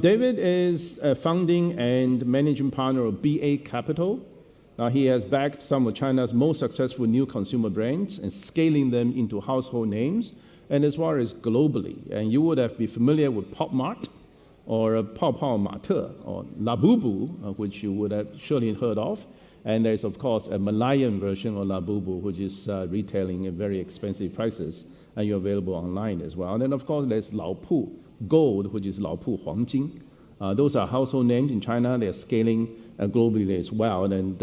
David is a founding and managing partner of BA Capital. Now, he has backed some of China's most successful new consumer brands and scaling them into household names, and as well as globally. And you would have been familiar with Pop Mart or Pao Pao Mate or Labubu, which you would have surely heard of. And there's, of course, a Malayan version of Labubu, which is retailing at very expensive prices, and you're available online as well. And then, of course, there's Laopu Gold, which is Laopu Huangjing. Those are household names in China. They're scaling globally as well, and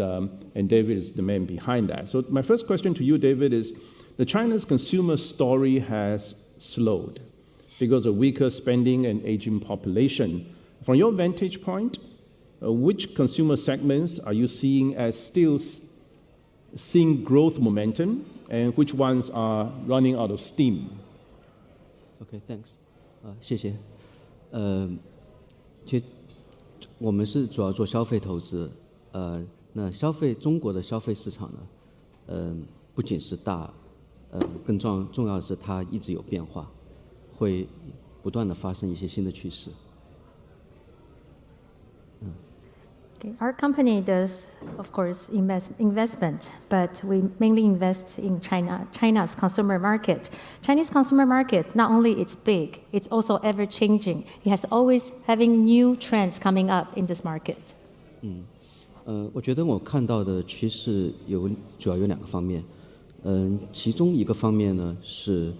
David is the man behind that. So my first question to you, David, is the China's consumer story has slowed because of weaker spending and aging population. From your vantage point, which consumer segments are you seeing as still seeing growth momentum, and which ones are running out of steam? Okay, thanks. 谢谢。其实我们是主要做消费投资，那中国的消费市场呢，不仅是大，更重要的是它一直有变化，会不断的发生一些新的趋势。Okay. Our company does, of course, investment, but we mainly invest in China's consumer market. Chinese consumer market, not only it's big, it's also ever-changing. It has always having new trends coming up in this market. 我觉得我看到的趋势主要有2个方面，其中一个方面呢是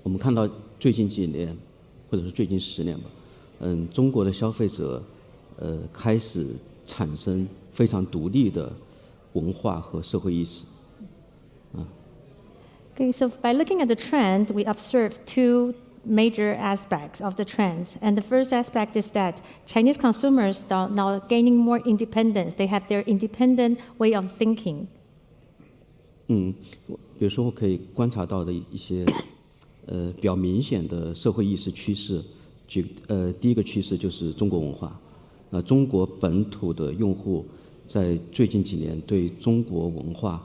我们看到最近几年，或者是最近10年吧，中国的消费者开始产生非常独立的文化和社会意识。Okay, so by looking at the trend, we observe 2 major aspects of the trends. And the first aspect is that Chinese consumers are now gaining more independence. They have their independent way of thinking. 比如说我可以观察到的一些比较明显的社会意识趋势，第一个趋势就是中国文化。中国本土的用户在最近几年对中国文化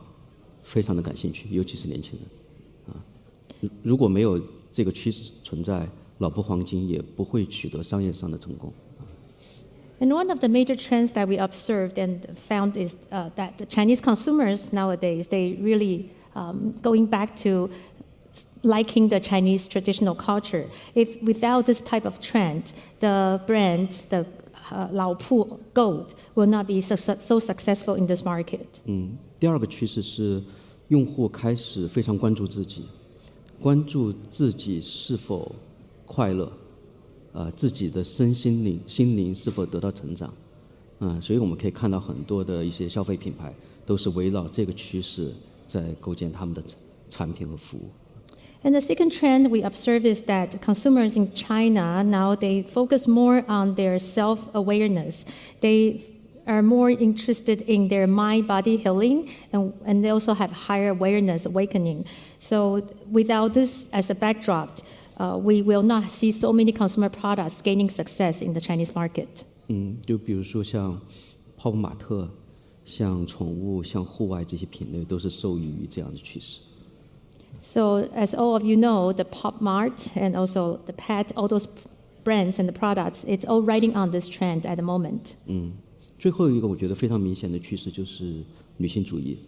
非常的感兴趣，尤其是年轻人。如果没有这个趋势存在，老婆黄金也不会取得商业上的成功。And one of the major trends that we observed and found is that the Chinese consumers nowadays, they really going back to liking the Chinese traditional culture. If without this type of trend, the brand, the Laopu Gold will not be so successful in this market. 第二个趋势是用户开始非常关注自己，关注自己是否快乐，自己的心灵是否得到成长，所以我们可以看到很多的一些消费品牌都是围绕这个趋势在构建他们的产品和服务。And the second trend we observe is that consumers in China now they focus more on their self-awareness. They are more interested in their mind-body healing, and they also have higher awareness, awakening. So without this as a backdrop, we will not see so many consumer products gaining success in the Chinese market. 就比如说像泡泡玛特、像宠物、像户外这些品类，都是受益于这样的趋势。So as all of you know, the Pop Mart and also the Pet, all those brands and the products, it's all riding on this trend at the moment. 最后一个我觉得非常明显的趋势就是女性主义，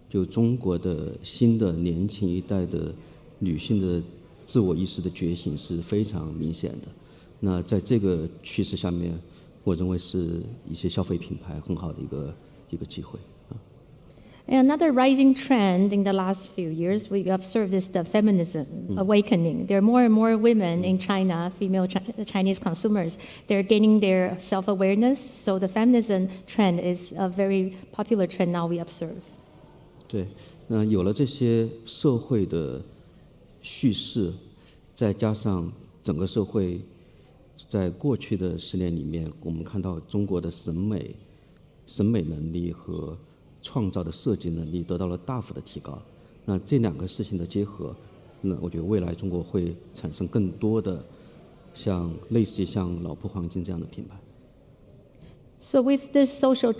就中国的新的年轻一代的女性的自我意识的觉醒是非常明显的。那在这个趋势下面，我认为是一些消费品牌很好的一个机会。Another rising trend in the last few years we observe is the feminism awakening. There are more and more women in China, female Chinese consumers. They're gaining their self-awareness. So the feminism trend is a very popular trend now we observe. 对，那有了这些社会的叙事，再加上整个社会在过去的10年里面，我们看到中国的审美能力和创造的设计能力得到了大幅的提高。那这2个事情的结合，那我觉得未来中国会产生更多的类似像老婆黄金这样的品牌。So with this social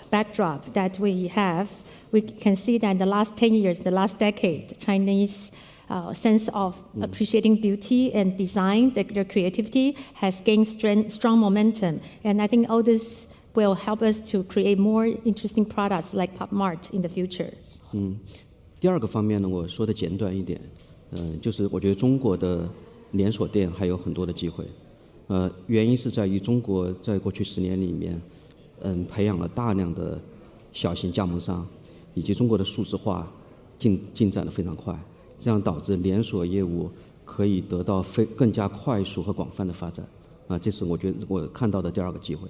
backdrop that we have, we can see that in the last 10 years, the last decade, Chinese sense of appreciating beauty and design, their creativity has gained strong momentum. And I think all this will help us to create more interesting products like Pop Mart in the future. 第二个方面呢，我说的简短一点，就是我觉得中国的连锁店还有很多的机会，原因是在于中国在过去10年里面，培养了大量的小型加盟商，以及中国的数字化进展得非常快，这样导致连锁业务可以得到更加快速和广泛的发展，这是我觉得我看到的第二个机会。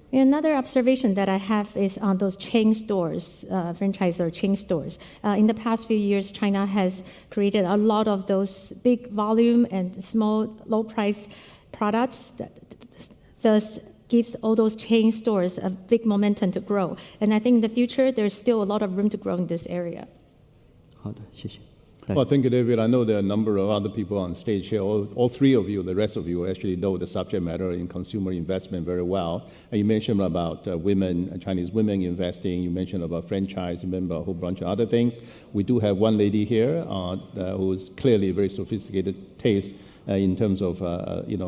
Another observation that I have is on those chain stores, franchise or chain stores. In the past few years, China has created a lot of those big volume and small, low-price products that thus gives all those chain stores a big momentum to grow. And I think in the future, there's still a lot of room to grow in this area. 好的，谢谢。Well, thank you, David. I know there are a number of other people on stage here. All three of you, the rest of you, actually know the subject matter in consumer investment very well. And you mentioned about women, Chinese women investing. You mentioned about franchise. You remember a whole bunch of other things. We do have one lady here who's clearly very sophisticated taste in terms of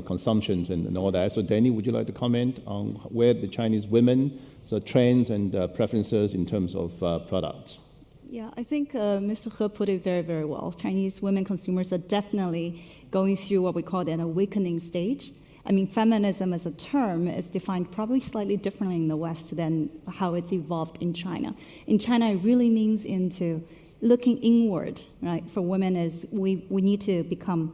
consumptions and all that. So, Danny, would you like to comment on where the Chinese women's trends and preferences in terms of products? Yeah, I think Mr. He put it very, very well. Chinese women consumers are definitely going through what we call an awakening stage. I mean, feminism as a term is defined probably slightly differently in the West than how it's evolved in China. In China, it really means into looking inward, right? For women is we need to become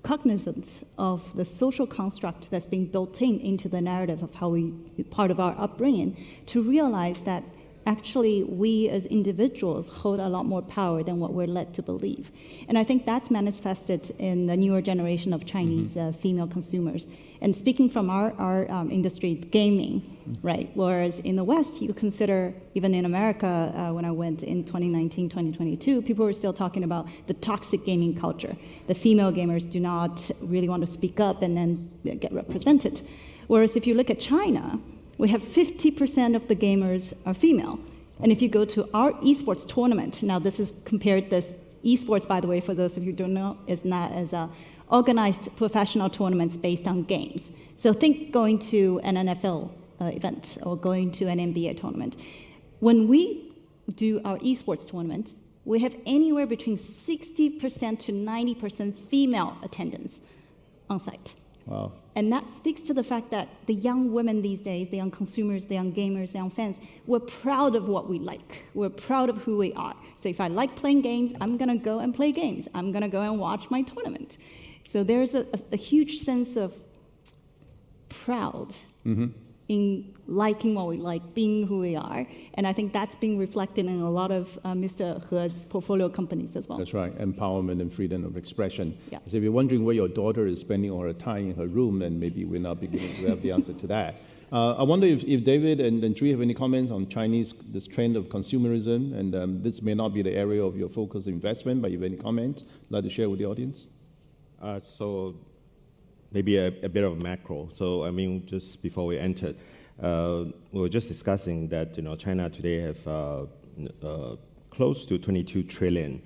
cognizant of the social construct that's being built into the narrative of how we, part of our upbringing, to realize that actually we as individuals hold a lot more power than what we're led to believe. And I think that's manifested in the newer generation of Chinese female consumers. And speaking from our industry, gaming, right? Whereas in the West, you consider, even in America, when I went in 2019, 2022, people were still talking about the toxic gaming culture. The female gamers do not really want to speak up and then get represented. Whereas if you look at China, we have 50% of the gamers are female. And if you go to our esports tournament, now this is compared, this esports, by the way, for those of you who don't know, is not as organized professional tournaments based on games. So think going to an NFL event or going to an NBA tournament. When we do our esports tournaments, we have anywhere between 60% to 90% female attendance on site. Wow. And that speaks to the fact that the young women these days, the young consumers, the young gamers, the young fans, we're proud of what we like. We're proud of who we are. So if I like playing games, I'm going to go and play games. I'm going to go and watch my tournament. So there's a huge sense of proud in liking what we like, being who we are. And I think that's being reflected in a lot of Mr. He's portfolio companies as well. That's right, empowerment and freedom of expression. Yeah. So if you're wondering where your daughter is spending all her time in her room, then maybe we're not beginning to have the answer to that. I wonder if David and Tri have any comments on this trend of consumerism, and this may not be the area of your focus investment, but if you have any comments, you'd like to share with the audience? So maybe a bit of macro. So I mean, just before we entered, we were just discussing that China today have close to 22 trillion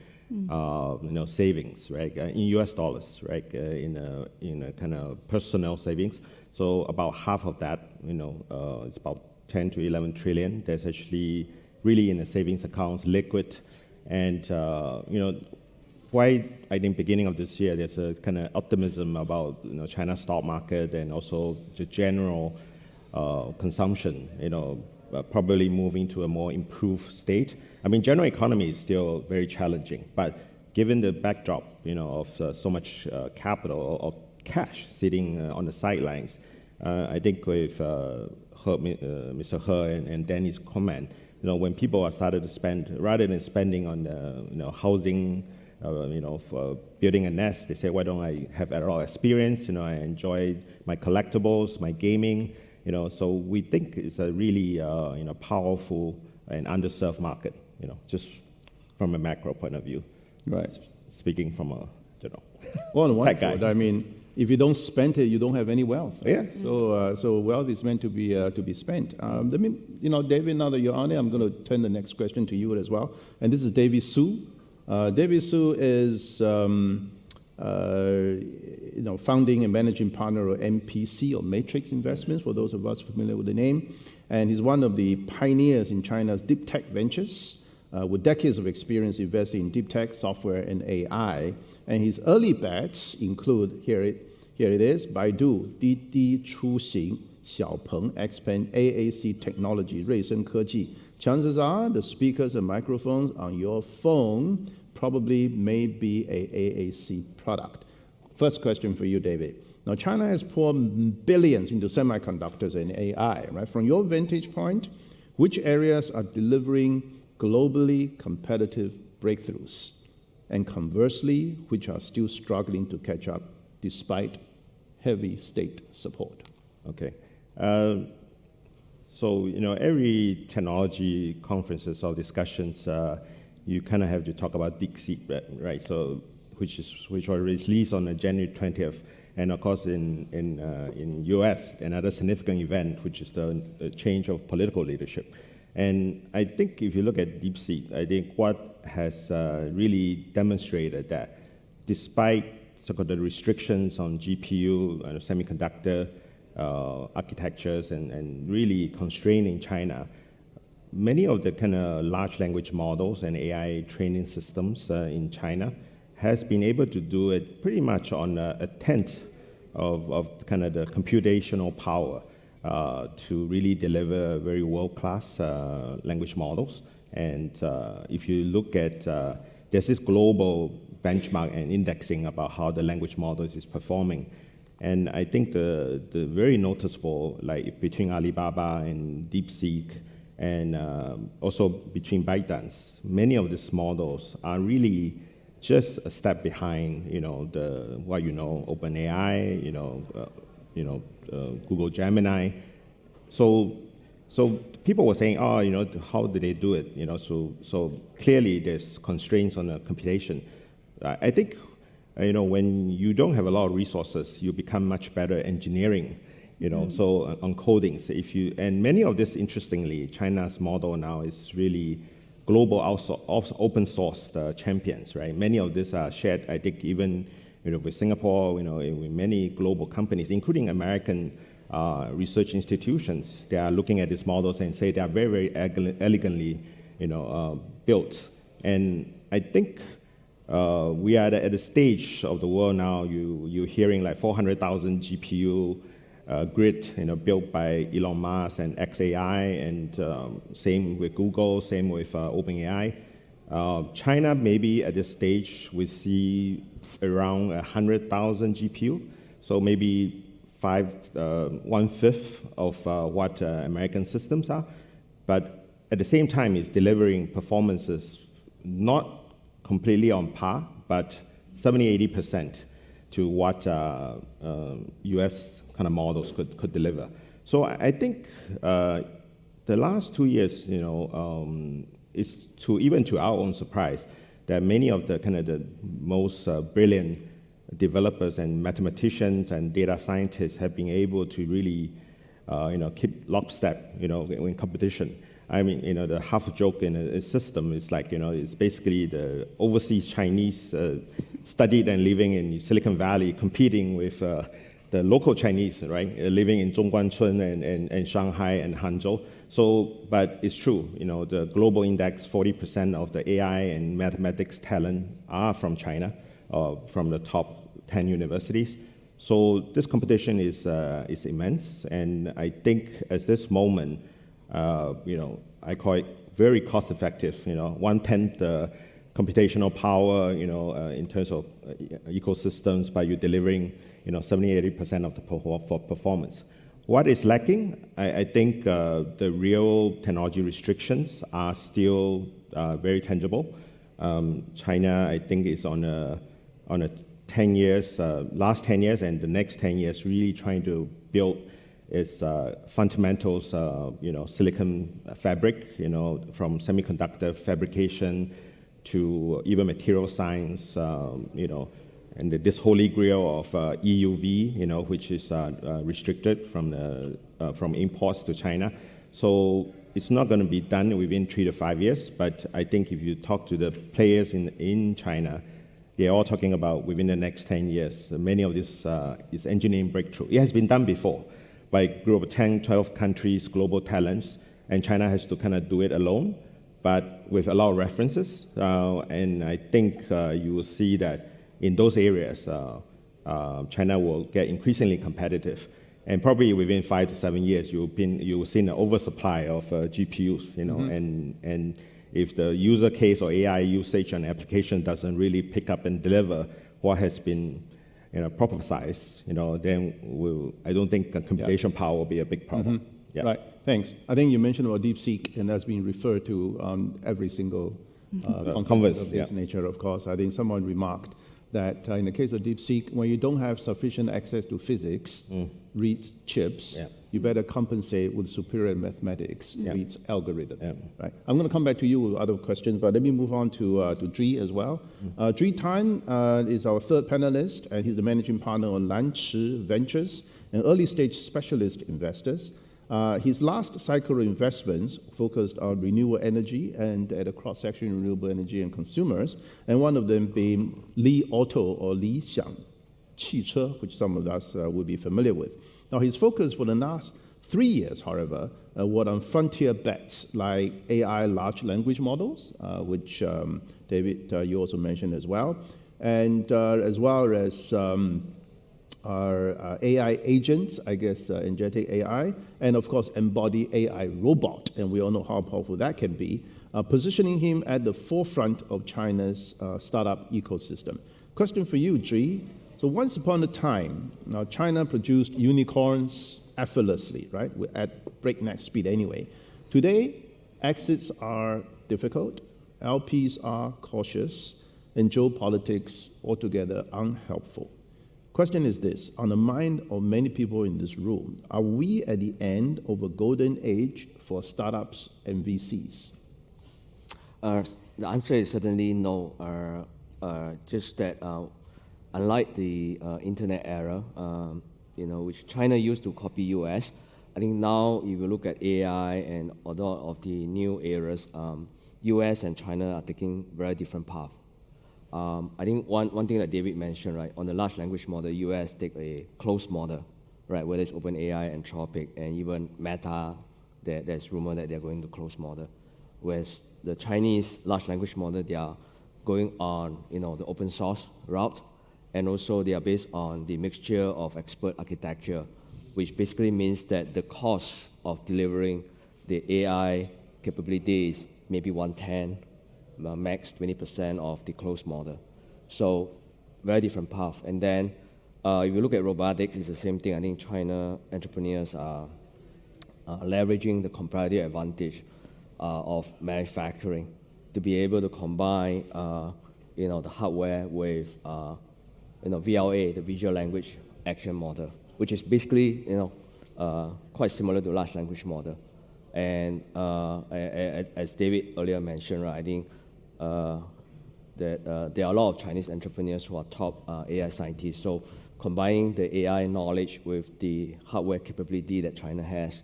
savings, right, in U.S. dollars, right, in a kind of personal savings. So about half of that, it's about 10 to 11 trillion. That's actually really in the savings accounts, liquid, and why I think beginning of this year there's a kind of optimism about China's stock market and also the general consumption, probably moving to a more improved state. I mean, general economy is still very challenging, but given the backdrop, of so much capital or cash sitting on the sidelines, I think with Mr. He and Danny's comment, when people are started to spend, rather than spending on housing, for building a nest, they say, why don't I have a lot of experience? I enjoy my collectibles, my gaming. So we think it's a really powerful and underserved market. Just from a macro point of view. Right. Speaking from a Well, tech guy. I mean, if you don't spend it, you don't have any wealth. Yeah. So wealth is meant to be spent. Let me, David, now that you're on it, I'm going to turn the next question to you as well. And this is David Su. David Su is founding and managing partner of MPC, or Matrix Investments, for those of us familiar with the name. And he's one of the pioneers in China's deep tech ventures, with decades of experience investing in deep tech, software, and AI. And his early bets include, here it is, Baidu, Didi Chuxing, Xiaopeng, Xpeng, AAC Technology, Ruisheng Keji. Chances are the speakers and microphones on your phone probably may be a AAC product. First question for you, David. Now, China has poured billions into semiconductors and AI, right? From your vantage point, which areas are delivering globally competitive breakthroughs? And conversely, which are still struggling to catch up despite heavy state support? Okay. So, every technology conferences or discussions, you kind of have to talk about DeepSeek, right? So, which was released on January 20th, and of course in US, another significant event, which is the change of political leadership. And I think if you look at DeepSeek, I think what has really demonstrated that despite sort of the restrictions on GPU and semiconductor architectures and really constraining China, many of the kind of large language models and AI training systems in China has been able to do it pretty much on a tenth of kind of the computational power to really deliver very world-class language models. And if you look at, there's this global benchmark and indexing about how the language models is performing. And I think the very noticeable, like between Alibaba and DeepSeek, and also between ByteDance, many of these models are really just a step behind, OpenAI, Google Gemini. So people were saying, how did they do it? So clearly there's constraints on the computation. I think, when you don't have a lot of resources, you become much better engineering, so on codings. And many of this, interestingly, China's model now is really global open source champions, right? Many of these are shared, I think, even with Singapore, with many global companies, including American research institutions. They are looking at these models and say they are very, very elegantly, built. And I think we are at the stage of the world now. You're hearing like 400,000 GPU grid, built by Elon Musk and XAI, and same with Google, same with OpenAI. China, maybe at this stage, we see around 100,000 GPU, so maybe 1/5 of what American systems are. But at the same time, it's delivering performances not completely on par, but 70-80% to what US kind of models could deliver. So I think the last 2 years, is even to our own surprise, that many of the kind of the most brilliant developers and mathematicians and data scientists have been able to really, keep lockstep, in competition. I mean, the half joke in a system is like, it's basically the overseas Chinese studied and living in Silicon Valley competing with the local Chinese, right, living in Zhongguancun and Shanghai and Hangzhou. So, but it's true, the global index, 40% of the AI and mathematics talent are from China, from the top 10 universities. So this competition is immense, and I think at this moment, I call it very cost-effective. 1/10 computational power, in terms of ecosystems, but you're delivering, 70-80% of the performance. What is lacking? I think the real technology restrictions are still very tangible. China, I think, is on a 10 years, last 10 years, and the next 10 years, really trying to build its fundamentals, silicon fabric, from semiconductor fabrication to even material science, and this holy grail of EUV, which is restricted from imports to China. So it's not going to be done within 3 to 5 years, but I think if you talk to the players in China, they're all talking about within the next 10 years. Many of this is engineering breakthrough. It has been done before by a group of 10, 12 countries, global talents, and China has to kind of do it alone, but with a lot of references. And I think you will see that in those areas, China will get increasingly competitive. And probably within 5 to 7 years, you will see an oversupply of GPUs, and if the user case or AI usage and application doesn't really pick up and deliver what has been prophesized, then I don't think computation power will be a big problem. Yeah. Right, thanks. I think you mentioned about DeepSeek, and that's been referred to on every single conference of this nature, of course. I think someone remarked that in the case of DeepSeek, when you don't have sufficient access to physics, reads chips, you better compensate with superior mathematics, reads algorithm. Right? I'm going to come back to you with other questions, but let me move on to Zhi as well. Zhi Tan is our third panelist, and he's the managing partner on Lanchi Ventures, an early stage specialist investors. His last cycle of investments focused on renewable energy and at a cross-section of renewable energy and consumers, and one of them being Li Auto or Li Xiang 汽车, which some of us will be familiar with. Now, his focus for the last 3 years, however, were on frontier bets like AI large language models, which David, you also mentioned as well, and as well as our AI agents, I guess, agentic AI, and of course, embodied AI robot, and we all know how powerful that can be, positioning him at the forefront of China's startup ecosystem. Question for you, Zhi. So once upon a time, China produced unicorns effortlessly, right, at breakneck speed anyway. Today, exits are difficult, LPs are cautious, and geopolitics altogether unhelpful. Question is this: on the mind of many people in this room, are we at the end of a golden age for startups and VCs? The answer is certainly no. Just that unlike the internet era, which China used to copy US, I think now if you look at AI and a lot of the new eras, US and China are taking very different paths. I think one thing that David mentioned, right, on the large language model, US take a closed model, right, whether it's OpenAI, Anthropic, and even Meta, there's rumor that they're going to closed model. Whereas the Chinese large language model, they are going on, the open source route, and also they are based on the mixture of expert architecture, which basically means that the cost of delivering the AI capability is maybe 1/10, max 20% of the closed model. So very different path. And then if you look at robotics, it's the same thing. I think China entrepreneurs are leveraging the competitive advantage of manufacturing to be able to combine the hardware with VLA, the visual language action model, which is basically quite similar to large language model. And as David earlier mentioned, right, I think that there are a lot of Chinese entrepreneurs who are top AI scientists. So combining the AI knowledge with the hardware capability that China has,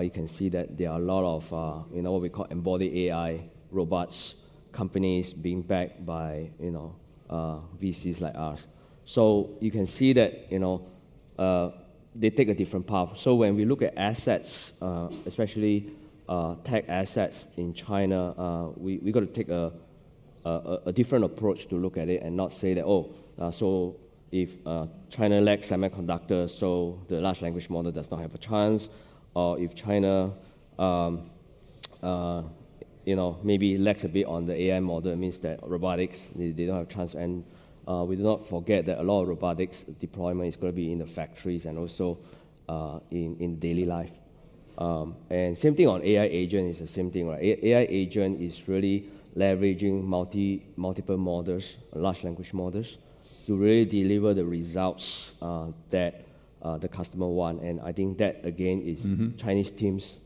you can see that there are a lot of what we call embodied AI robots companies being backed by VCs like us. So you can see that they take a different path. So when we look at assets, especially tech assets in China, we got to take a different approach to look at it and not say that so if China lacks semiconductors, so the large language model does not have a chance, or if China maybe lacks a bit on the AI model, it means that robotics, they don't have a chance. And we do not forget that a lot of robotics deployment is going to be in the factories and also in daily life. And same thing on AI agent is the same thing, right? AI agent is really leveraging multiple models, large language models, to really deliver the results that the customer want. And I think that, again, is Chinese teams,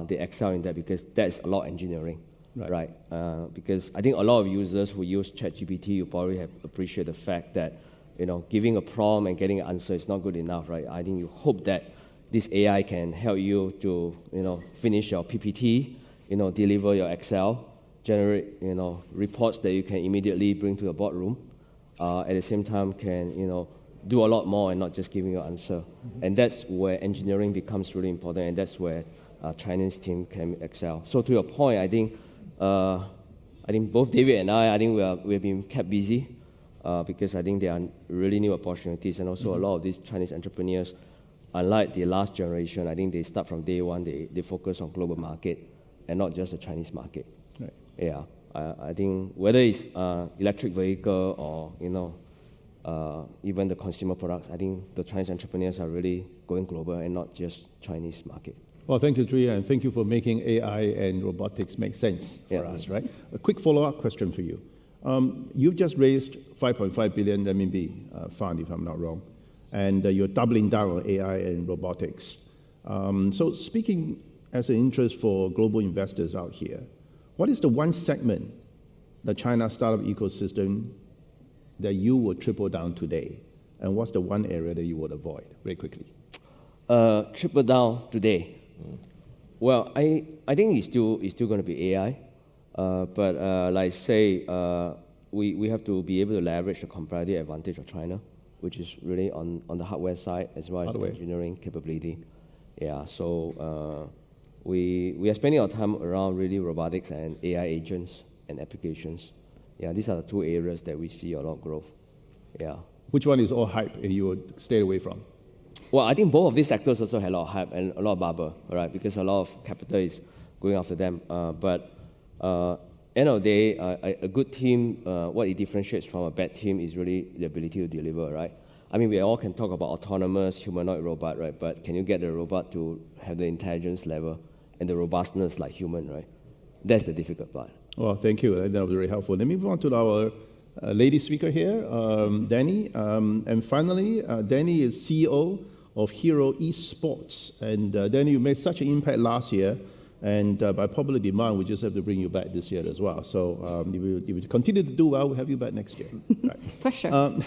they excel in that because that's a lot of engineering. Right. Because I think a lot of users who use ChatGPT, you probably have appreciate the fact that giving a prompt and getting an answer is not good enough, right? I think you hope that this AI can help you to, finish your PPT, deliver your Excel, generate, reports that you can immediately bring to your boardroom. At the same time, can, do a lot more and not just giving you an answer. And that's where engineering becomes really important, and that's where Chinese team can excel. So to your point, I think both David and I think we've been kept busy because I think there are really new opportunities, and also a lot of these Chinese entrepreneurs, unlike the last generation, I think they start from day one, they focus on global market and not just the Chinese market. Right. Yeah, I think whether it's electric vehicle or even the consumer products, I think the Chinese entrepreneurs are really going global and not just Chinese market. Well, thank you, Tri, and thank you for making AI and robotics make sense for us, right? A quick follow-up question for you. You've just raised 5.5 billion RMB fund, if I'm not wrong, and you're doubling down on AI and robotics. So speaking as an interest for global investors out here, what is the one segment, the China startup ecosystem, that you would triple down today? And what's the one area that you would avoid, very quickly? Triple down today. Well, I think it's still going to be AI. But like I say, we have to be able to leverage the competitive advantage of China, which is really on the hardware side as well as the engineering capability. Yeah, so we are spending our time around really robotics and AI agents and applications. Yeah, these are the two areas that we see a lot of growth. Yeah. Which one is all hype and you would stay away from? Well, I think both of these sectors also have a lot of hype and a lot of bubble, right? Because a lot of capital is going after them. But end of the day, a good team, what it differentiates from a bad team is really the ability to deliver, right? I mean, we all can talk about autonomous humanoid robot, right? But can you get the robot to have the intelligence level and the robustness like human, right? That's the difficult part. Well, thank you. That was very helpful. Let me move on to our lady speaker here, Danny. And finally, Danny is CEO of Hero Esports. And Danny, you made such an impact last year. And by popular demand, we just have to bring you back this year as well. So if you continue to do well, we'll have you back next year. Right. For sure.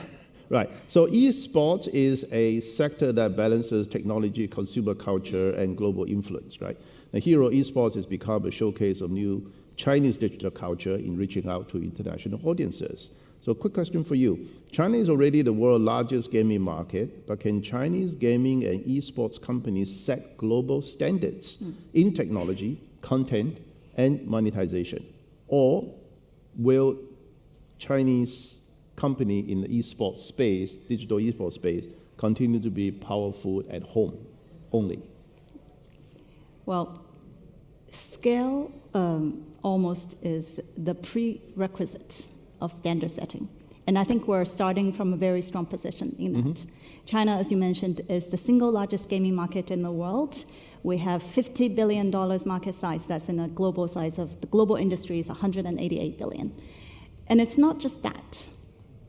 Right. So esports is a sector that balances technology, consumer culture, and global influence, right? Now, Hero Esports has become a showcase of new Chinese digital culture in reaching out to international audiences. So quick question for you. China is already the world's largest gaming market, but can Chinese gaming and esports companies set global standards in technology, content, and monetization? Or will Chinese company in the esports space, digital esports space, continue to be powerful at home only? Well, scale almost is the prerequisite of standard setting. And I think we're starting from a very strong position in that. China, as you mentioned, is the single largest gaming market in the world. We have $50 billion market size. That's in a global size of the global industry is 188 billion. And it's not just that.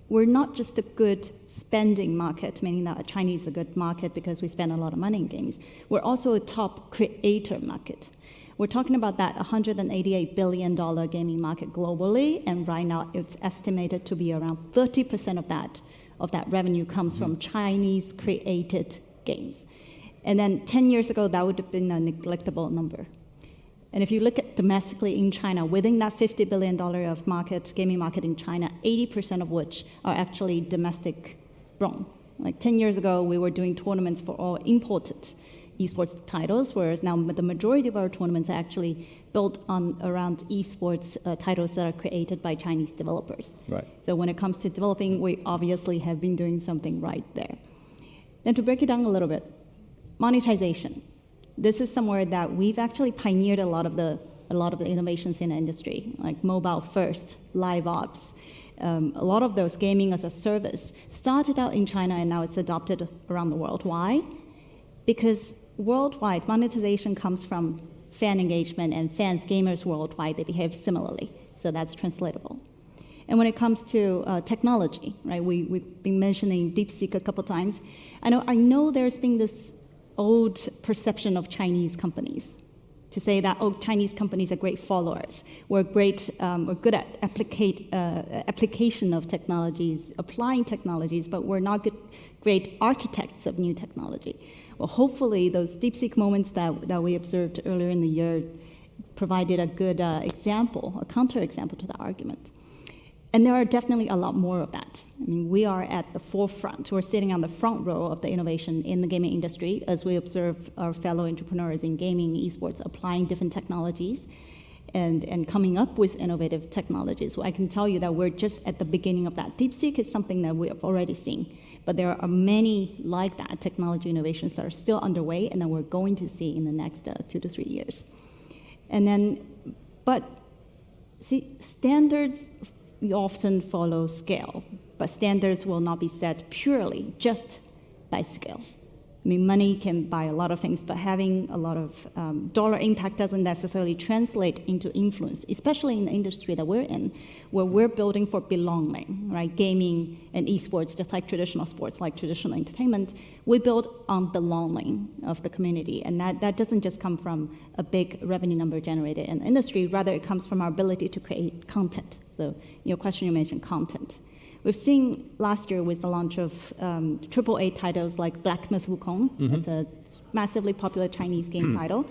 We're not just a good spending market, meaning that China is a good market because we spend a lot of money in games. We're also a top creator market. We're talking about that $188 billion gaming market globally, and right now it's estimated to be around 30% of that revenue comes from Chinese created games. And then 10 years ago, that would have been a neglectable number. And if you look at domestically in China, within that $50 billion of market, gaming market in China, 80% of which are actually domestic grown. Like 10 years ago, we were doing tournaments for all imported esports titles, whereas now the majority of our tournaments are actually built around esports titles that are created by Chinese developers. Right. So when it comes to developing, we obviously have been doing something right there. Then to break it down a little bit, monetization. This is somewhere that we've actually pioneered a lot of the innovations in the industry, like mobile first, live ops. A lot of those gaming as a service started out in China and now it's adopted around the world. Why? Because worldwide, monetization comes from fan engagement, and fans, gamers worldwide, they behave similarly. So that's translatable. And when it comes to technology, right, we've been mentioning DeepSeek a couple times. I know there's been this old perception of Chinese companies. to say that, oh, Chinese companies are great followers. We're good at application of technologies, applying technologies, but we're not great architects of new technology. Well, hopefully those DeepSeek moments that we observed earlier in the year provided a good example, a counterexample to that argument. And there are definitely a lot more of that. I mean, we are at the forefront. We're sitting on the front row of the innovation in the gaming industry as we observe our fellow entrepreneurs in gaming, esports, applying different technologies and coming up with innovative technologies. So I can tell you that we're just at the beginning of that. DeepSeek is something that we have already seen, but there are many like that technology innovations that are still underway and that we're going to see in the next 2 to 3 years. And then, but see, standards often follow scale, but standards will not be set purely just by scale. I mean, money can buy a lot of things, but having a lot of dollar impact doesn't necessarily translate into influence, especially in the industry that we're in, where we're building for belonging, right? Gaming and esports, just like traditional sports, like traditional entertainment, we build on belonging of the community. And that doesn't just come from a big revenue number generated in the industry, rather it comes from our ability to create content. So your question, you mentioned content. We've seen last year with the launch of AAA titles like Black Myth Wukong. It's a massively popular Chinese game title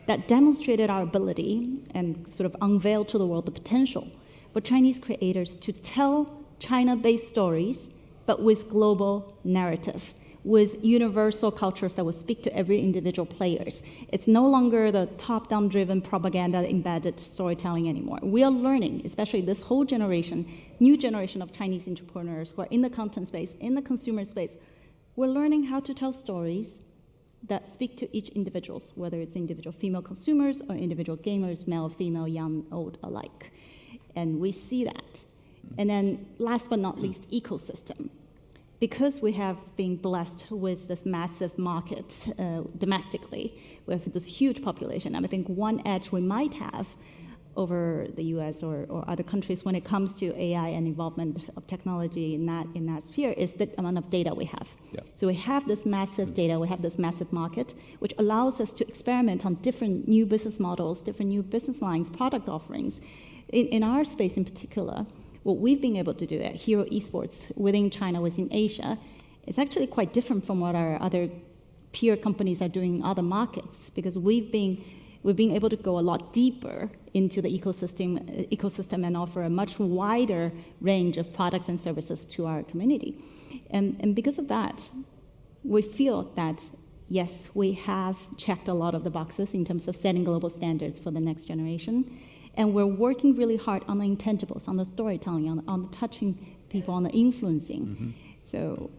that demonstrated our ability and sort of unveiled to the world the potential for Chinese creators to tell China-based stories, but with global narrative, with universal cultures that would speak to every individual players. It's no longer the top-down driven propaganda-embedded storytelling anymore. We are learning, especially this whole generation, new generation of Chinese entrepreneurs who are in the content space, in the consumer space. We're learning how to tell stories that speak to each individual, whether it's individual female consumers or individual gamers, male, female, young, old alike. And we see that. And then last but not least, ecosystem. Because we have been blessed with this massive market domestically, with this huge population, and I think one edge we might have over the US or other countries when it comes to AI and involvement of technology in that sphere is the amount of data we have. Yeah. So we have this massive data, we have this massive market, which allows us to experiment on different new business models, different new business lines, product offerings. In our space in particular, what we've been able to do at Hero Esports within China, within Asia, is actually quite different from what our other peer companies are doing in other markets, because we've been able to go a lot deeper into the ecosystem and offer a much wider range of products and services to our community. And because of that, we feel that, yes, we have checked a lot of the boxes in terms of setting global standards for the next generation. And we're working really hard on the intangibles, on the storytelling, on the touching people, on the influencing. So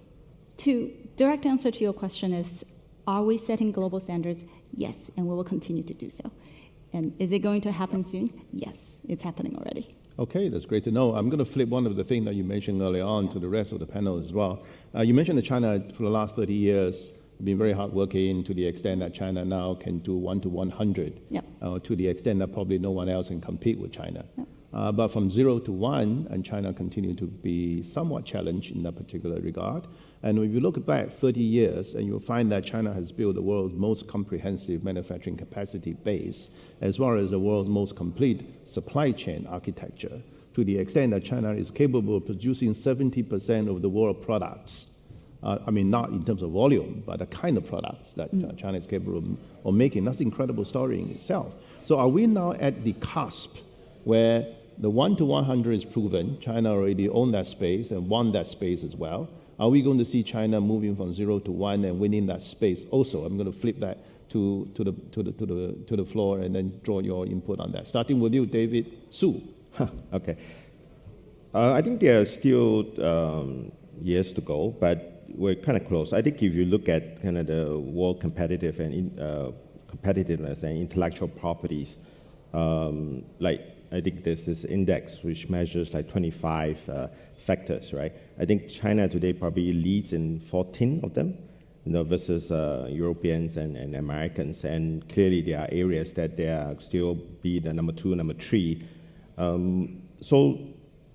to direct answer to your question is, are we setting global standards? Yes, and we will continue to do so. And is it going to happen soon? Yes, it's happening already. Okay, that's great to know. I'm going to flip one of the things that you mentioned earlier on to the rest of the panel as well. You mentioned that China, for the last 30 years, been very hardworking to the extent that China now can do 1 to 100, to the extent that probably no one else can compete with China. But from 0 to 1, and China continue to be somewhat challenged in that particular regard. And if you look back 30 years, and you'll find that China has built the world's most comprehensive manufacturing capacity base, as well as the world's most complete supply chain architecture, to the extent that China is capable of producing 70% of the world products. I mean, not in terms of volume, but the kind of products that China is capable of making. That's an incredible story in itself. So are we now at the cusp where the 1 to 100 is proven, China already owned that space and won that space as well? Are we going to see China moving from 0 to 1 and winning that space also? I'm going to flip that to the floor and then draw your input on that. Starting with you, David Su. Okay. I think there are still years to go, but we're kind of close. I think if you look at kind of the world competitiveness and intellectual properties, like I think there's this index which measures like 25 factors, right? I think China today probably leads in 14 of them, versus Europeans and Americans. And clearly there are areas that they are still be the number 2, number 3. So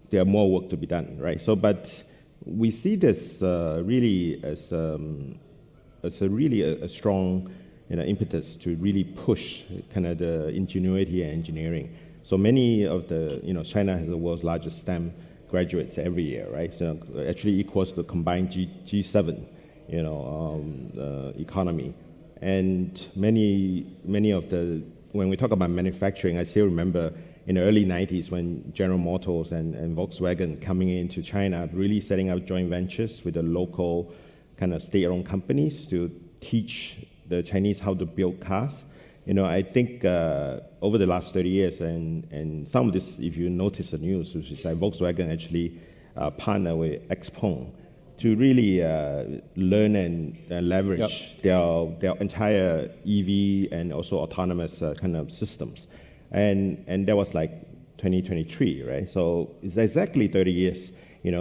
there are more work to be done, right? So, but we see this really as a strong impetus to really push kind of the ingenuity and engineering. So many of the, China has the world's largest STEM graduates every year, right? So actually equals the combined G7, economy. And many of the, when we talk about manufacturing, I still remember in the early 90s when General Motors and Volkswagen coming into China, really setting up joint ventures with the local kind of state-owned companies to teach the Chinese how to build cars. I think over the last 30 years, and some of this, if you notice the news, which is like Volkswagen actually partner with XPeng to really learn and leverage their entire EV and also autonomous kind of systems. And that was like 2023, right? So it's exactly 30 years,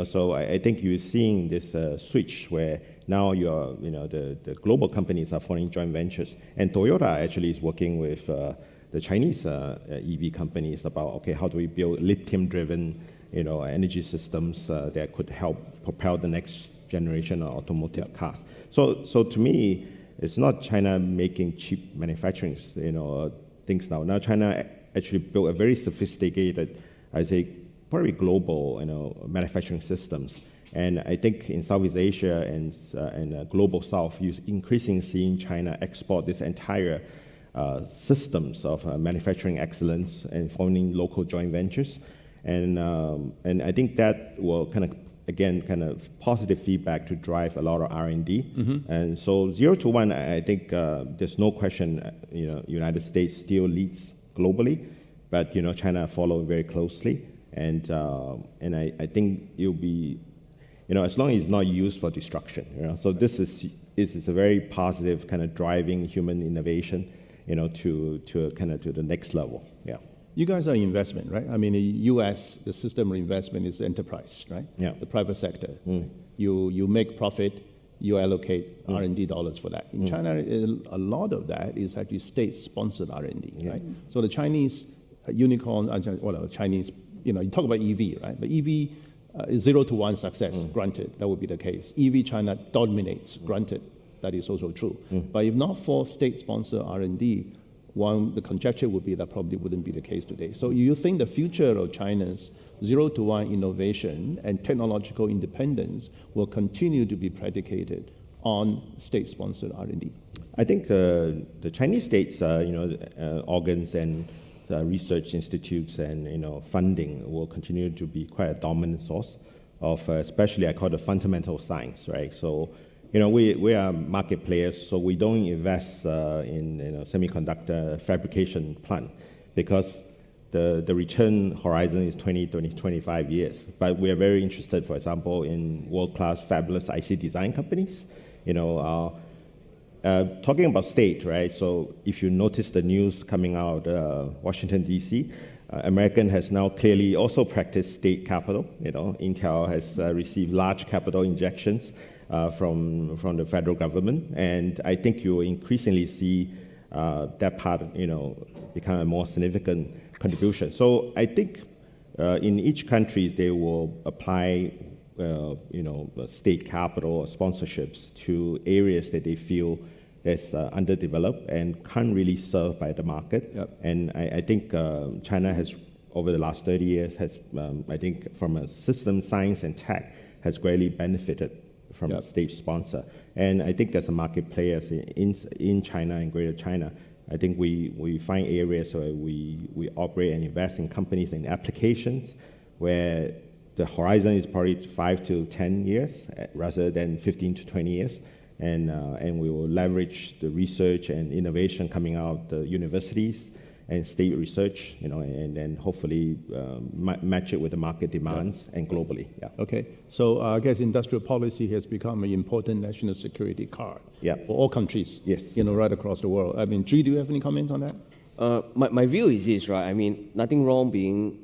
so I think you're seeing this switch where now the global companies are forming joint ventures. And Toyota actually is working with the Chinese EV companies about, okay, how do we build lithium-driven, energy systems that could help propel the next generation of automotive cars. So to me, it's not China making cheap manufacturing, things now. Now China actually built a very sophisticated, I say, probably global, manufacturing systems. And I think in Southeast Asia and global South, you're increasingly seeing China export this entire systems of manufacturing excellence and forming local joint ventures. And I think that will kind of positive feedback to drive a lot of R&D. Mm-hmm. And so 0 to 1, I think there's no question, United States still leads globally, but China follow very closely. And I think it'll be, as long as it's not used for destruction. So this is a very positive kind of driving human innovation, to the next level. Yeah. You guys are investment, right? I mean, the U.S., the system of investment is enterprise, right? Yeah. The private sector. Mm. You make profit, you allocate R&D dollars for that. In China, a lot of that is actually state-sponsored R&D, right? So the Chinese unicorn, Chinese, you talk about EV, right? But EV is 0 to 1 success, granted, that would be the case. EV China dominates, granted, that is also true. But if not for state-sponsored R&D, the conjecture would be that probably wouldn't be the case today. So you think the future of China's 0 to 1 innovation and technological independence will continue to be predicated on state-sponsored R&D? I think the Chinese states, organs and research institutes and funding will continue to be quite a dominant source of, especially I call it fundamental science, right? So we are market players, so we don't invest in semiconductor fabrication plant because the return horizon is 20, 25 years. But we are very interested, for example, in world-class fabulous IC design companies. Talking about state, right? So if you notice the news coming out Washington, D.C., American has now clearly also practiced state capital. Intel has received large capital injections from the federal government, and I think you will increasingly see that part, become a more significant contribution. So I think in each country they will apply, state capital or sponsorships to areas that they feel is underdeveloped and can't really served by the market. Yep. And I think China has, over the last 30 years, has I think from a system science and tech has greatly benefited from a state sponsor. And I think as a market players in China and Greater China, I think we find areas where we operate and invest in companies and applications where the horizon is probably 5 to 10 years rather than 15 to 20 years. And we will leverage the research and innovation coming out of the universities and state research, and then hopefully match it with the market demands and globally. Yeah. Okay. So I guess industrial policy has become an important national security card for all countries. Yes. Right across the world. I mean, G, do you have any comments on that? My view is this, right? I mean, nothing wrong being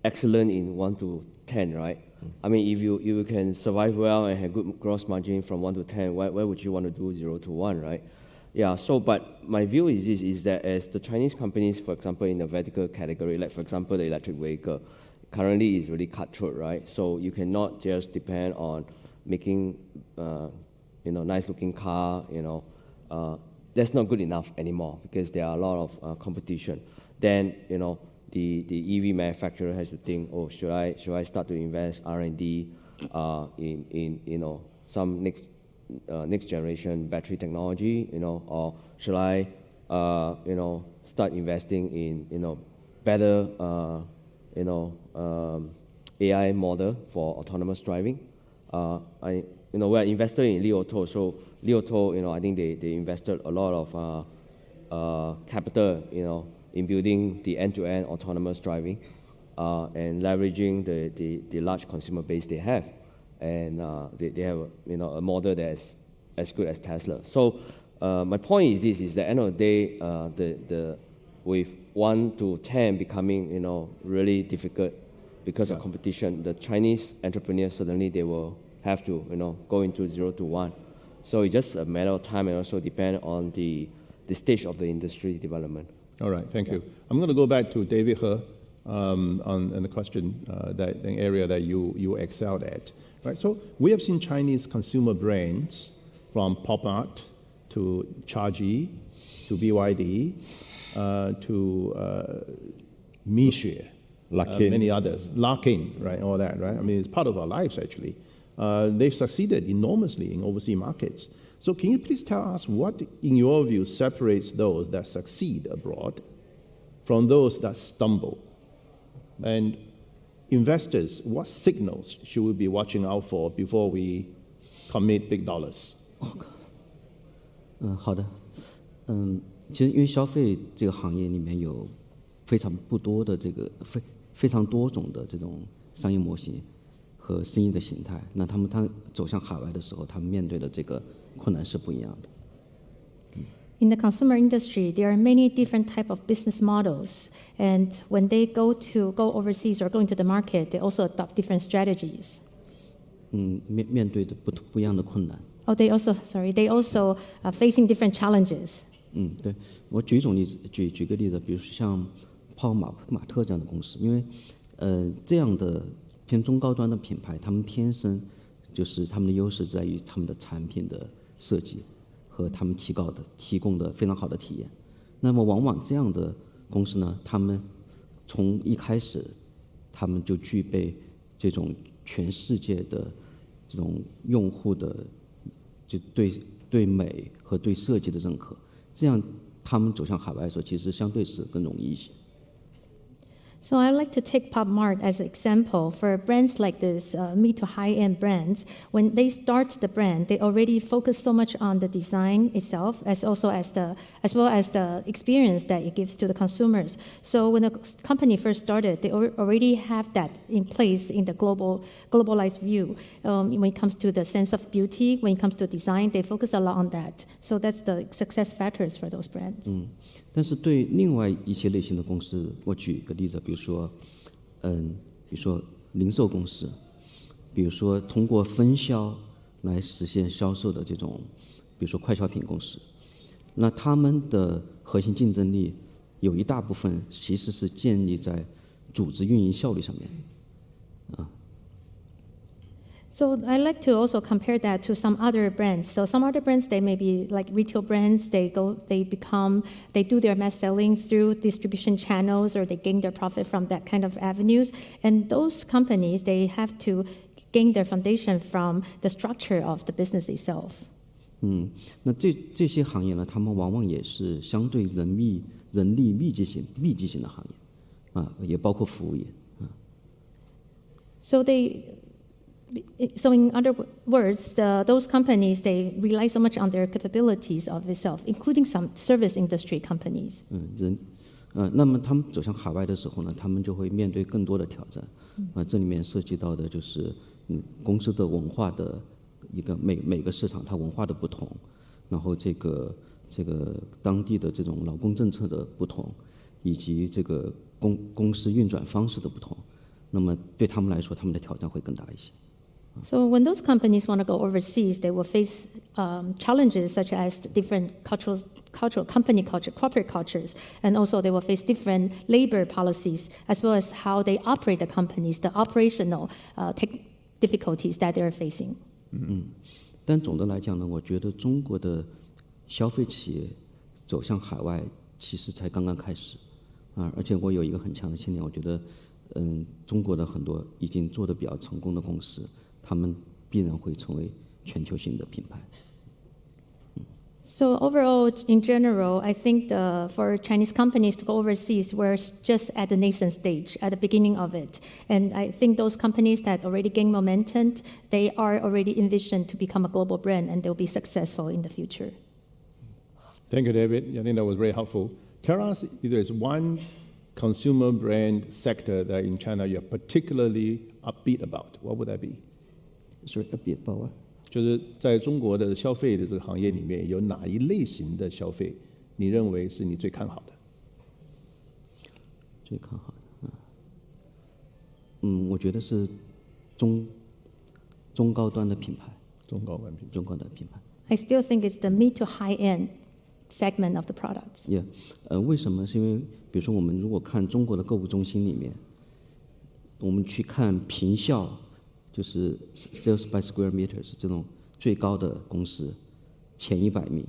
excellent in 1 to 10, right? I mean, if you can survive well and have good gross margin from 1 to 10, why would you want to do 0 to 1, right? Yeah, so, but my view is this, is that as the Chinese companies, for example, in the vertical category, like for example, the electric vehicle, currently is really cutthroat, right? So you cannot just depend on making, nice looking car, that's not good enough anymore because there are a lot of competition. Then the EV manufacturer has to think, oh, should I start to invest R&D in some next generation battery technology, or should I start investing in better AI model for autonomous driving. We're invested in Li Auto, so Li Auto, I think they invested a lot of capital, in building the end-to-end autonomous driving, and leveraging the large consumer base they have, and they have a model that's as good as Tesla. So my point is this: is that at the end of the day, with 1 to 10 becoming really difficult because of competition, the Chinese entrepreneurs suddenly they will have to go into 0 to 1. So it's just a matter of time, and also depend on the stage of the industry development. All right, thank you. I'm going to go back to David He on the question, that an area that you excelled at. Right, so we have seen Chinese consumer brands from Pop Mart to Chargy to BYD to Mixue, many others, Larkin, right, all that, right? I mean, it's part of our lives, actually. They've succeeded enormously in overseas markets. So can you please tell us what, in your view, separates those that succeed abroad from those that stumble? And investors, what signals should we be watching out for before we commit big dollars? 好的，其实因为消费这个行业里面有非常不多的非常多种的这种商业模型和生意的形态，那他们走向海外的时候，他们面对的这个困难是不一样的。In the consumer industry, there are many different type of business models, and when they go overseas or go into the market, they also adopt different strategies. 面对的不一样的困难。They also are facing different challenges. 对，我举个例子，比如说像泡马特这样的公司，因为这样的偏中高端的品牌，他们天生就是他们的优势在于他们的产品的设计和他们提供的非常好的体验。那么往往这样的公司呢，他们从一开始他们就具备这种全世界的这种用户的就对美和对设计的认可，这样他们走向海外的时候，其实相对是更容易一些。So I like to take Pop Mart as an example. For brands like this, mid to high-end brands, when they start the brand, they already focus so much on the design itself, as well as the experience that it gives to the consumers. So when the company first started, they already have that in place in the globalized view. When it comes to the sense of beauty, when it comes to design, they focus a lot on that. So that's the success factors for those brands. 但是对另外一些类型的公司，我举一个例子，比如说零售公司，比如说通过分销来实现销售的这种，比如说快消品公司，那他们的核心竞争力有一大部分其实是建立在组织运营效率上面。So I like to also compare that to some other brands. So some other brands, they may be like retail brands. They do their mass selling through distribution channels, or they gain their profit from that kind of avenues. And those companies, they have to gain their foundation from the structure of the business itself. 那这些行业呢，他们往往也是相对人力密集型的行业，也包括服务业。So in other words, those companies, they rely so much on their capabilities of itself, including some service industry companies. 那么他们走向海外的时候呢，他们就会面对更多的挑战。这里面涉及到的就是公司的文化的一个每个市场它文化的不同，然后这个当地的这种劳工政策的不同，以及这个公司运转方式的不同。那么对他们来说，他们的挑战会更大一些。So when those companies want to go overseas, they will face challenges such as different company culture, corporate cultures, and also they will face different labor policies, as well as how they operate the companies, the operational difficulties that they're facing. 但总的来讲呢，我觉得中国的消费企业走向海外其实才刚刚开始，而且我有一个很强的信念，我觉得，中国的很多已经做得比较成功的公司，他们必然会成为全球性的品牌。So overall, in general, I think for Chinese companies to go overseas, we're just at the nascent stage, at the beginning of it. And I think those companies that already gain momentum, they are already envisioned to become a global brand, and they'll be successful in the future. Thank you, David. I think that was very helpful. Tell us if there's one consumer brand sector that in China you're particularly upbeat about. What would that be? Sorry, a bit about what? 就是在中国的消费的这个行业里面，有哪一类型的消费，你认为是你最看好的？最看好的，我觉得是中高端的品牌。中高端品牌。中高端品牌。I still think it's the mid to high end segment of the products. Yeah， 为什么？是因为比如说我们如果看中国的购物中心里面，我们去看平效。就是 sales by square meters 这种最高的公司前100名，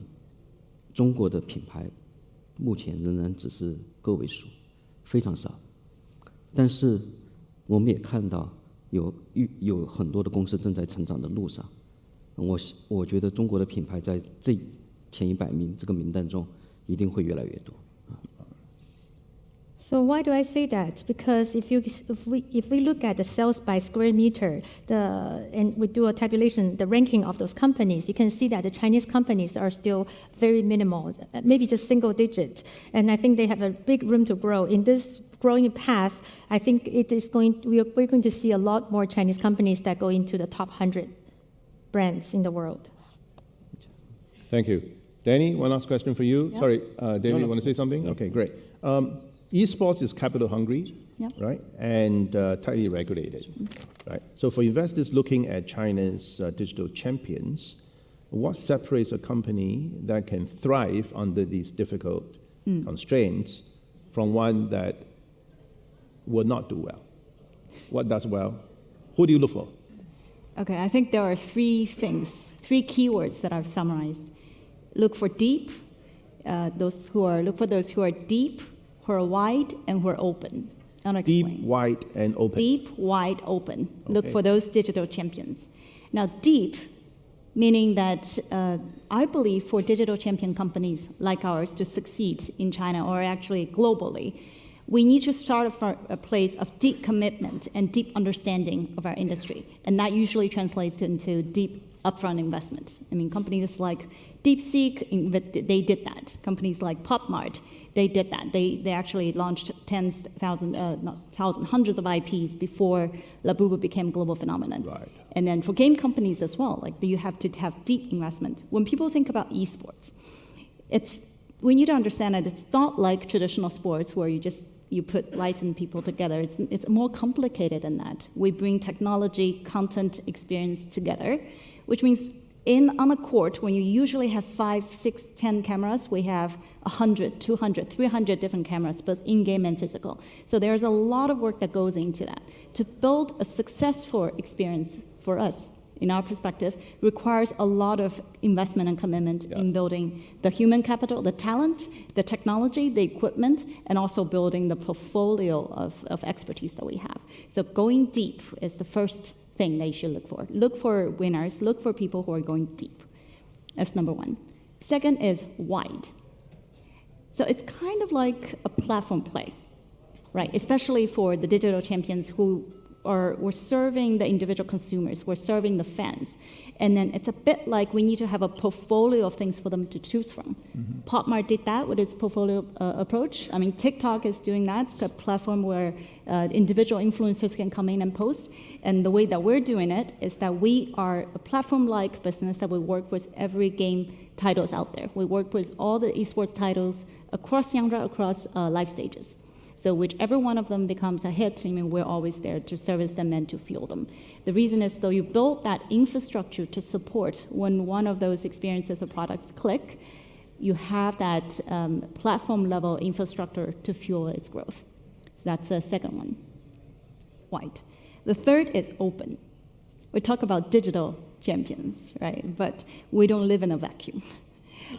中国的品牌目前仍然只是个位数，非常少。但是我们也看到有很多的公司正在成长的路上。我觉得中国的品牌在这前100名这个名单中一定会越来越多。So why do I say that? Because if we look at the sales by square meter, and we do a tabulation, the ranking of those companies, you can see that the Chinese companies are still very minimal, maybe just single digit. And I think they have a big room to grow. In this growing path, I think we're going to see a lot more Chinese companies that go into the top 100 brands in the world. Thank you. Danny, one last question for you. Yeah. Sorry, David, you want to say something? Okay, great. Esports is capital hungry, yeah. right? And tightly regulated, right? So for investors looking at China's digital champions, what separates a company that can thrive under these difficult constraints from one that will not do well? What does well? Who do you look for? Okay, I think there are three keywords that I've summarized. Look for deep, look for those who are deep, who are wide, and who are open. Deep, wide, and open. Deep, wide, open. Okay. Look for those digital champions. Now, deep, meaning that I believe for digital champion companies like ours to succeed in China or actually globally, we need to start from a place of deep commitment and deep understanding of our industry. And that usually translates into deep upfront investments. I mean, companies like DeepSeek, they did that. Companies like PopMart, they did that. They actually launched hundreds of IPs before Labubu became a global phenomenon. Right. And then for game companies as well, like you have to have deep investment. When people think about esports, we need to understand that it's not like traditional sports where you put licensed people together. It's more complicated than that. We bring technology, content, experience together, which means on a court, when you usually have 5, 6, 10 cameras, we have 100, 200, 300 different cameras, both in-game and physical. So there's a lot of work that goes into that. To build a successful experience for us, in our perspective, requires a lot of investment and commitment in building the human capital, the talent, the technology, the equipment, and also building the portfolio of expertise that we have. So going deep is the first thing they should look for. Look for winners, look for people who are going deep. That's number one. Second is wide. So it's kind of like a platform play, right? Especially for the digital champions who we're serving the individual consumers, we're serving the fans. And then it's a bit like we need to have a portfolio of things for them to choose from. Mm-hmm. PopMart did that with its portfolio approach. I mean, TikTok is doing that. It's a platform where individual influencers can come in and post. And the way that we're doing it is that we are a platform-like business that we work with every game titles out there. We work with all the esports titles across genre, across life stages. So whichever one of them becomes a hit, I mean, we're always there to service them and to fuel them. The reason is, though, you build that infrastructure to support when one of those experiences or products click, you have that platform-level infrastructure to fuel its growth. So that's the second one, wide. The third is open. We talk about digital champions, right? But we don't live in a vacuum.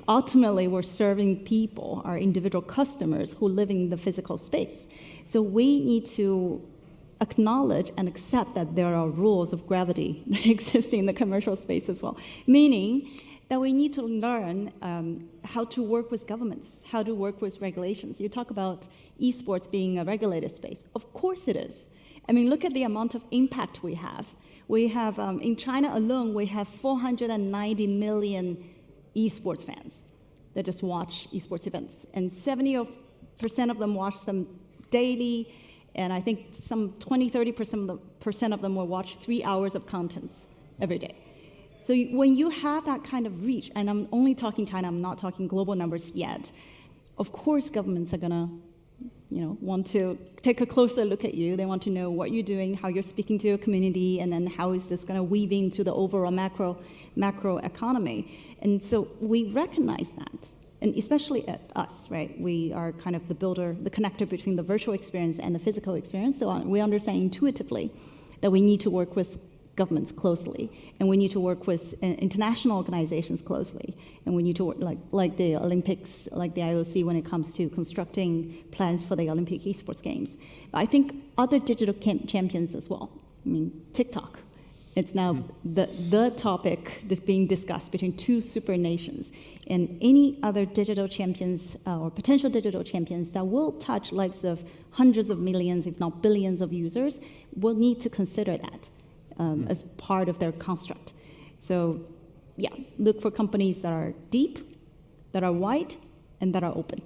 Ultimately, we're serving people, our individual customers who live in the physical space. So we need to acknowledge and accept that there are rules of gravity that exist in the commercial space as well, meaning that we need to learn how to work with governments, how to work with regulations. You talk about esports being a regulated space. Of course it is. I mean, look at the amount of impact we have. We have, in China alone, we have 490 million esports fans that just watch esports events. And 70% of them watch them daily. And I think some 20-30% of them will watch 3 hours of contents every day. So when you have that kind of reach, and I'm only talking China, I'm not talking global numbers yet, of course governments are gonna want to take a closer look at you. They want to know what you're doing, how you're speaking to your community, and then how is this gonna weave into the overall macro economy. And so we recognize that. And especially at us, right? We are kind of the builder, the connector between the virtual experience and the physical experience. So we understand intuitively that we need to work with governments closely, and we need to work with international organizations closely, and we need to work like the Olympics, like the IOC when it comes to constructing plans for the Olympic esports games. But I think other digital champions as well. I mean, TikTok. It's now the topic that's being discussed between two super nations. And any other digital champions or potential digital champions that will touch lives of hundreds of millions, if not billions of users, will need to consider that as part of their construct. So yeah, look for companies that are deep, that are wide, and that are open.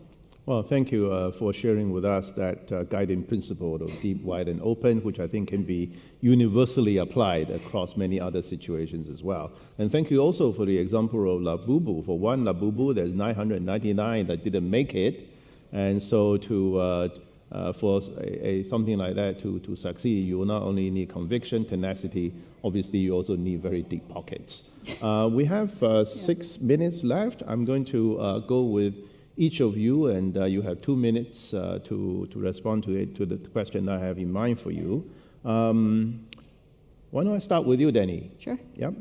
Well, thank you for sharing with us that guiding principle of deep, wide, and open, which I think can be universally applied across many other situations as well. And thank you also for the example of Labubu. For one Labubu, there's 999 that didn't make it. And so for something like that to succeed, you will not only need conviction, tenacity, obviously you also need very deep pockets. We have 6 minutes left. I'm going to go with each of you, and you have 2 minutes to respond to the question I have in mind for you. Why don't I start with you, Danny? Sure. Yep.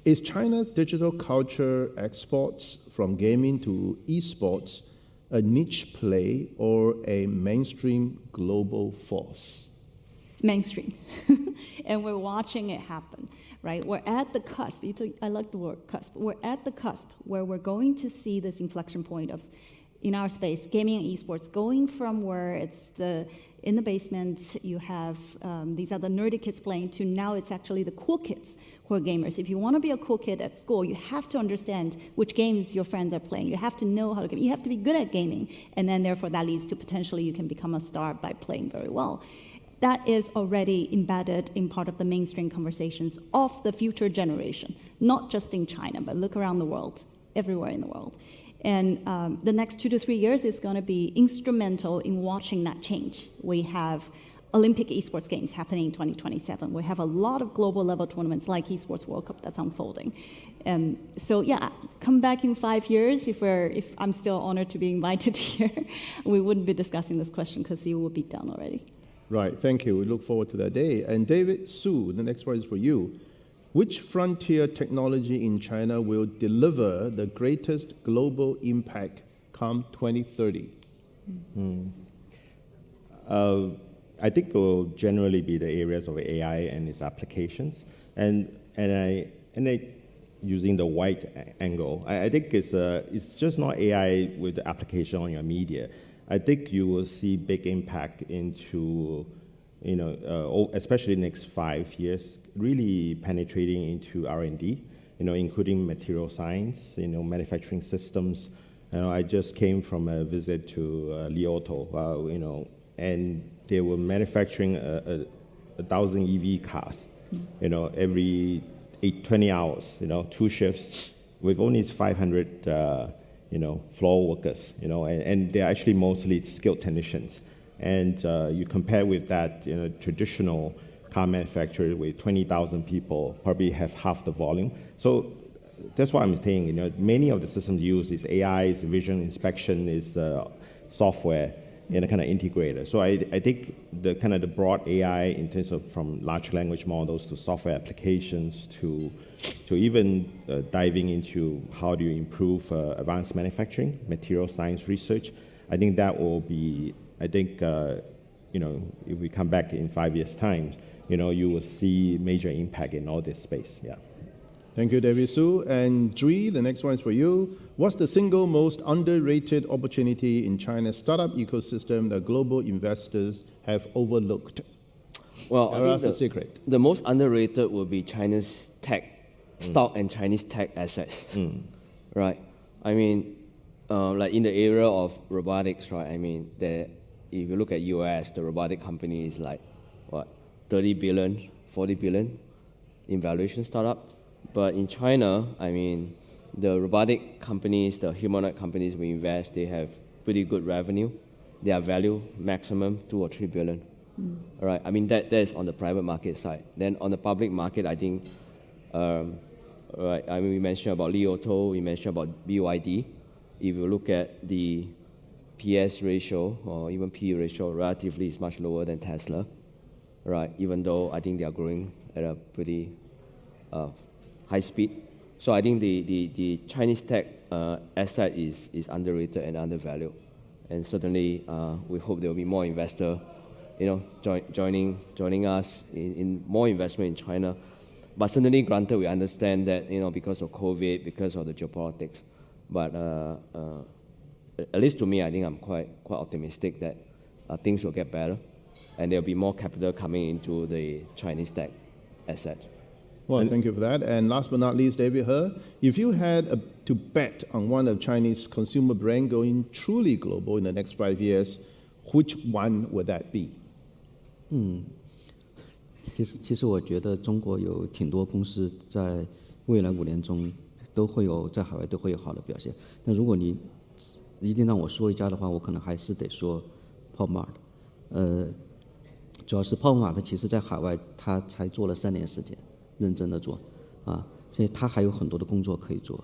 Is China's digital culture exports from gaming to esports a niche play or a mainstream global force? Mainstream. And we're watching it happen, right? We're at the cusp. I like the word cusp. We're at the cusp where we're going to see this inflection point of, in our space, gaming and esports, going from where it's in the basement, you have these other nerdy kids playing, to now it's actually the cool kids who are gamers. If you want to be a cool kid at school, you have to understand which games your friends are playing. You have to know how to game. You have to be good at gaming. And then therefore that leads to potentially you can become a star by playing very well. That is already embedded in part of the mainstream conversations of the future generation, not just in China, but look around the world, everywhere in the world. And the next 2 to 3 years is going to be instrumental in watching that change. We have Olympic esports games happening in 2027. We have a lot of global level tournaments like Esports World Cup that's unfolding. So yeah, come back in 5 years if I'm still honored to be invited here. We wouldn't be discussing this question because it would be done already. Right, thank you. We look forward to that day. And David Su, the next one is for you. Which frontier technology in China will deliver the greatest global impact come 2030? I think it will generally be the areas of AI and its applications. And I using the wide angle, I think it's just not AI with the application on your media. I think you will see big impact into, especially next 5 years, really penetrating into R&D, including material science, manufacturing systems. I just came from a visit to Li Auto, and they were manufacturing 1,000 EV cars, every 20 hours, 2 shifts with only 500 floor workers, and they're actually mostly skilled technicians. And you compare with that, traditional car manufacturer with 20,000 people probably have half the volume. So that's why I'm saying, many of the systems used is AI, is vision inspection, is software, and a kind of integrator. So I think the kind of the broad AI in terms of from large language models to software applications to even diving into how do you improve advanced manufacturing, material science research. I think that will be, if we come back in 5 years' time, you will see major impact in all this space, yeah. Thank you, David Su. And Zhui, the next one is for you. What's the single most underrated opportunity in China's startup ecosystem that global investors have overlooked? Well, I think the secret. The most underrated will be China's tech stock and Chinese tech assets, right? I mean, like in the area of robotics, right? I mean, if you look at US, the robotic company is like, 30 billion, 40 billion in valuation startup. But in China, I mean, the robotic companies, the humanoid companies we invest, they have pretty good revenue. Their value maximum 2 or 3 billion. All right, I mean, that is on the private market side. Then on the public market, I think, right, I mean, we mentioned about Li Auto, we mentioned about BYD. If you look at the PS ratio or even PE ratio, relatively is much lower than Tesla, right? Even though I think they are growing at a pretty high speed. So I think the Chinese tech asset is underrated and undervalued. And certainly we hope there will be more investors joining us in more investment in China. But certainly granted, we understand that because of COVID, because of the geopolitics. But at least to me, I think I'm quite optimistic that things will get better and there'll be more capital coming into the Chinese tech asset. Well, thank you for that. And last but not least, David He, if you had to bet on one of Chinese consumer brand going truly global in the next 5 years, which one would that be? 其实我觉得中国有挺多公司在未来5年中在海外都会有好的表现。但如果你一定让我说一家的话，我可能还是得说 PopMart。主要是 PopMart 其实在海外它才做了3年时间。认真的做，所以他还有很多的工作可以做，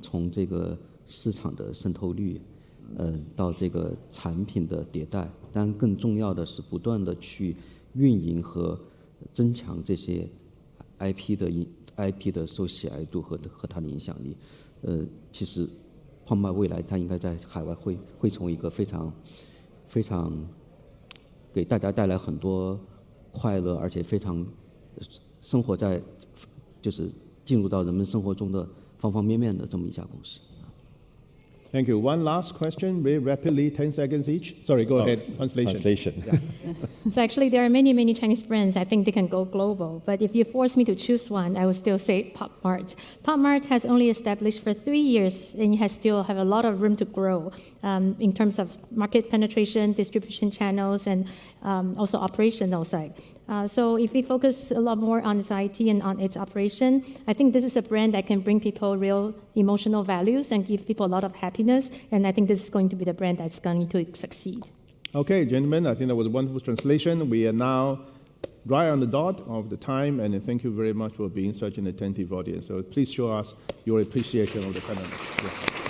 从这个市场的渗透率，到这个产品的迭代，当然更重要的是不断的去运营和增强这些 IP 的受喜爱度和它的影响力。其实PopMart未来它应该在海外会从一个非常给大家带来很多快乐，而且非常生活在就是进入到人们生活中的方方面面的这么一家公司。Thank you. One last question, very rapidly, 10 seconds each. Sorry, go ahead. Translation. Yeah. So actually, there are many Chinese brands. I think they can go global. But if you force me to choose one, I would still say PopMart. PopMart has only established for 3 years, and it has still have a lot of room to grow in terms of market penetration, distribution channels, and also operational side. So if we focus a lot more on its IT and on its operation, I think this is a brand that can bring people real emotional values and give people a lot of happiness. And I think this is going to be the brand that's going to succeed. Okay, gentlemen, I think that was a wonderful translation. We are now right on the dot of the time, and thank you very much for being such an attentive audience. So please show us your appreciation of the panel. Yeah.